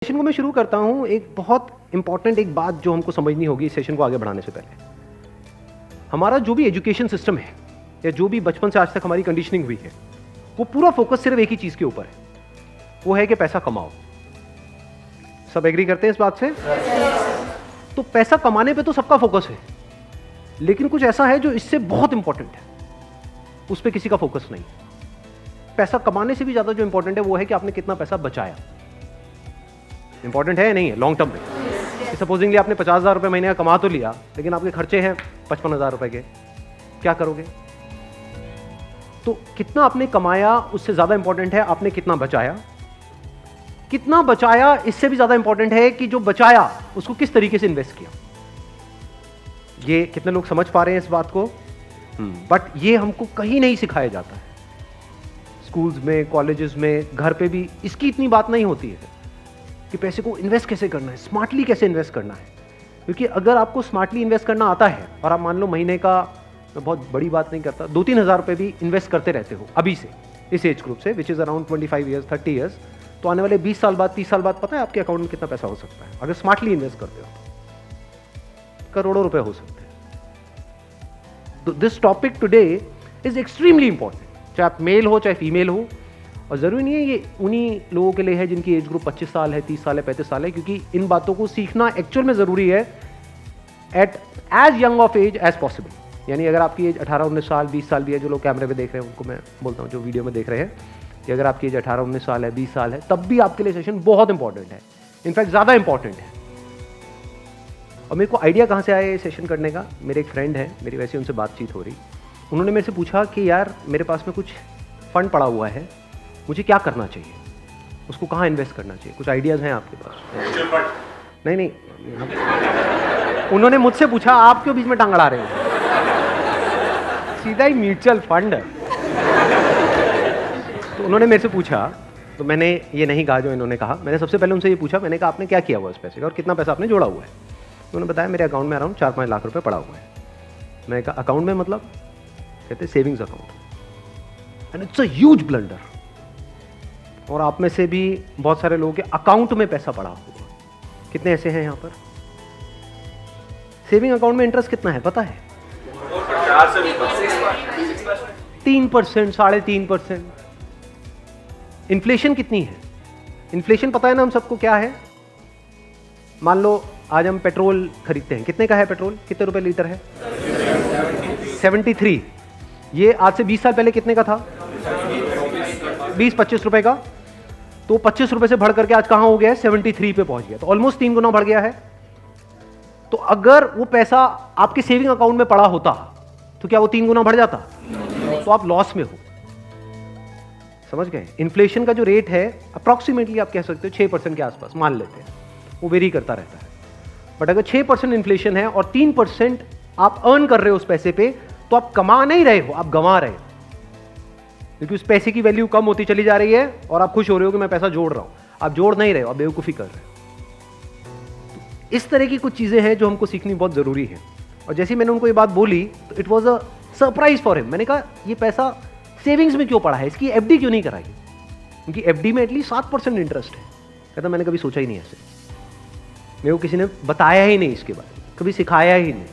Session को मैं शुरू करता हूं एक बहुत इंपॉर्टेंट एक बात जो हमको समझनी होगी इस सेशन को आगे बढ़ाने से पहले। हमारा जो भी एजुकेशन सिस्टम है या जो भी बचपन से आज तक हमारी कंडीशनिंग हुई है वो पूरा फोकस सिर्फ एक ही चीज के ऊपर है, वो है कि पैसा कमाओ। सब एग्री करते हैं इस बात से? तो पैसा कमाने पे तो सबका फोकस है, लेकिन कुछ ऐसा है जो इससे बहुत इंपॉर्टेंट है, उस पर किसी का फोकस नहीं। पैसा कमाने से भी ज्यादा जो इंपॉर्टेंट है वो है कि आपने कितना पैसा बचाया। इंपॉर्टेंट है या नहीं है लॉन्ग टर्म में? सपोजिंगली आपने 50,000 रुपये महीने का कमा तो लिया, लेकिन आपके खर्चे हैं 55,000 रुपये के, क्या करोगे? तो कितना आपने कमाया उससे ज्यादा इंपॉर्टेंट है आपने कितना बचाया। कितना बचाया इससे भी ज्यादा इंपॉर्टेंट है कि जो बचाया उसको किस तरीके से इन्वेस्ट किया। ये कितने लोग समझ पा रहे हैं इस बात को? बट ये हमको कहीं नहीं सिखाया जाता है। स्कूल्स में, कॉलेजेस में, घर पे भी इसकी इतनी बात नहीं होती है कि पैसे को इन्वेस्ट कैसे करना है, स्मार्टली कैसे इन्वेस्ट करना है। क्योंकि अगर आपको स्मार्टली इन्वेस्ट करना आता है और आप मान लो महीने का, मैं बहुत बड़ी बात नहीं करता, 2-3 हज़ार रुपये भी इन्वेस्ट करते रहते हो अभी से, इस एज ग्रुप से, which is around 25 years 30 years, तो आने वाले 20 साल बाद, 30 साल बाद पता है आपके अकाउंट में कितना पैसा हो सकता है अगर स्मार्टली इन्वेस्ट करते हो तो? करोड़ों रुपए हो सकते हैं। This topic today is extremely important, चाहे आप मेल हो चाहे फीमेल हो। और ज़रूरी नहीं है ये उन्हीं लोगों के लिए है जिनकी एज ग्रुप 25 साल है, 30 साल है, 35 साल है, क्योंकि इन बातों को सीखना एक्चुअल में ज़रूरी है at as young of age as possible. यानी अगर आपकी एज 18-19 साल, 20 साल भी है, जो लोग कैमरे पे देख रहे हैं उनको मैं बोलता हूँ, जो वीडियो में देख रहे हैं, कि अगर आपकी एज 18-19 साल है, 20 साल है, तब भी आपके लिए सेशन बहुत इंपॉर्टेंट है, इनफैक्ट ज़्यादा इंपॉर्टेंट है। और मेरे को आइडिया कहाँ से आया ये सेशन करने का? मेरे एक फ्रेंड है, मेरी वैसे उनसे बातचीत हो रही, उन्होंने मेरे से पूछा कि यार मेरे पास में कुछ फंड पड़ा हुआ है, मुझे क्या करना चाहिए, उसको कहाँ इन्वेस्ट करना चाहिए? कुछ आइडियाज़ हैं आपके पास? नहीं, उन्होंने मुझसे पूछा, आप क्यों बीच में टांग अड़ा रहे हो? सीधा ही म्यूचुअल फंड है। तो उन्होंने मेरे से पूछा, तो मैंने ये नहीं कहा जो इन्होंने कहा। मैंने सबसे पहले उनसे ये पूछा, मैंने कहा आपने क्या किया हुआ इस पैसे का और कितना पैसा आपने जोड़ा हुआ है? उन्होंने बताया मेरे अकाउंट में अराउंड 4-5 लाख रुपए पड़ा हुआ है। मैंने कहा अकाउंट में मतलब? कहते savings account. And it's a huge blunder. और आप में से भी बहुत सारे लोगों के अकाउंट में पैसा पड़ा हुआ। कितने ऐसे हैं यहाँ पर? सेविंग अकाउंट में इंटरेस्ट कितना है पता है? 3%, 3.5%। इन्फ्लेशन कितनी है? इन्फ्लेशन पता है ना हम सबको क्या है? मान लो आज हम पेट्रोल खरीदते हैं, कितने का है पेट्रोल? कितने रुपए लीटर है? 73। ये आज से 20 साल पहले कितने का था? 20-25 रुपए का। तो 25 रुपए से बढ़ करके आज कहां हो गया है? 73 पे पहुंच गया। तो ऑलमोस्ट 3 गुना बढ़ गया है। तो अगर वो पैसा आपके सेविंग अकाउंट में पड़ा होता तो क्या वो 3 गुना बढ़ जाता? तो आप लॉस में हो। समझ गए? इन्फ्लेशन का जो रेट है अप्रॉक्सीमेटली आप कह सकते हो 6% के आसपास मान लेते हैं, वो वेरी करता रहता है। बट अगर 6% इन्फ्लेशन है और 3% आप अर्न कर रहे हो उस पैसे पे, तो आप कमा नहीं रहे हो, आप गंवा रहे हो। क्योंकि उस पैसे की वैल्यू कम होती चली जा रही है और आप खुश हो रहे हो कि मैं पैसा जोड़ रहा हूं। आप जोड़ नहीं रहे हो, आप बेवकूफ़ी कर रहे हो। तो इस तरह की कुछ चीज़ें हैं जो हमको सीखनी बहुत ज़रूरी है। और जैसे मैंने उनको ये बात बोली तो it was a surprise for him. मैंने कहा ये पैसा सेविंग्स में क्यों पड़ा है, इसकी एफडी क्यों नहीं कराई? क्योंकि एफडी में एटलीस्ट 7% इंटरेस्ट है। कहता मैंने कभी सोचा ही नहीं ऐसे, मेरे को किसी ने बताया ही नहीं इसके बारे में, कभी सिखाया ही नहीं।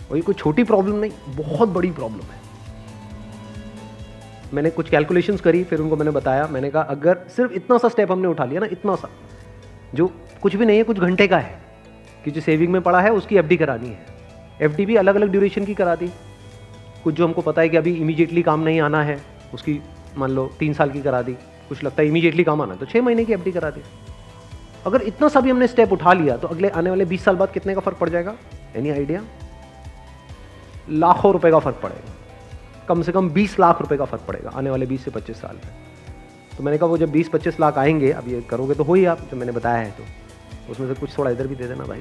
और ये कोई छोटी प्रॉब्लम नहीं, बहुत बड़ी प्रॉब्लम है। मैंने कुछ कैलकुलेशंस करी, फिर उनको मैंने बताया। मैंने कहा अगर सिर्फ इतना सा स्टेप हमने उठा लिया ना, इतना सा जो कुछ भी नहीं है, कुछ घंटे का है, कि जो सेविंग में पड़ा है उसकी एफडी करानी है। एफडी भी अलग अलग ड्यूरेशन की करा दी। कुछ जो हमको पता है कि अभी इमीडिएटली काम नहीं आना है, उसकी मान लो 3 साल की करा दी। कुछ लगता है इमीडिएटली काम आना, तो 6 महीने की एफडी करा दी। अगर इतना सा भी हमने स्टेप उठा लिया तो अगले आने वाले 20 साल बाद कितने का फर्क पड़ जाएगा? Any idea? लाखों रुपए का फर्क पड़ेगा। कम से कम 20 लाख रुपए का फर्क पड़ेगा आने वाले 20 से 25 साल में। तो मैंने कहा वो जब 20-25 लाख आएंगे, अब ये करोगे तो हो ही आप, जो मैंने बताया है, तो उसमें से कुछ थोड़ा इधर भी दे देना भाई।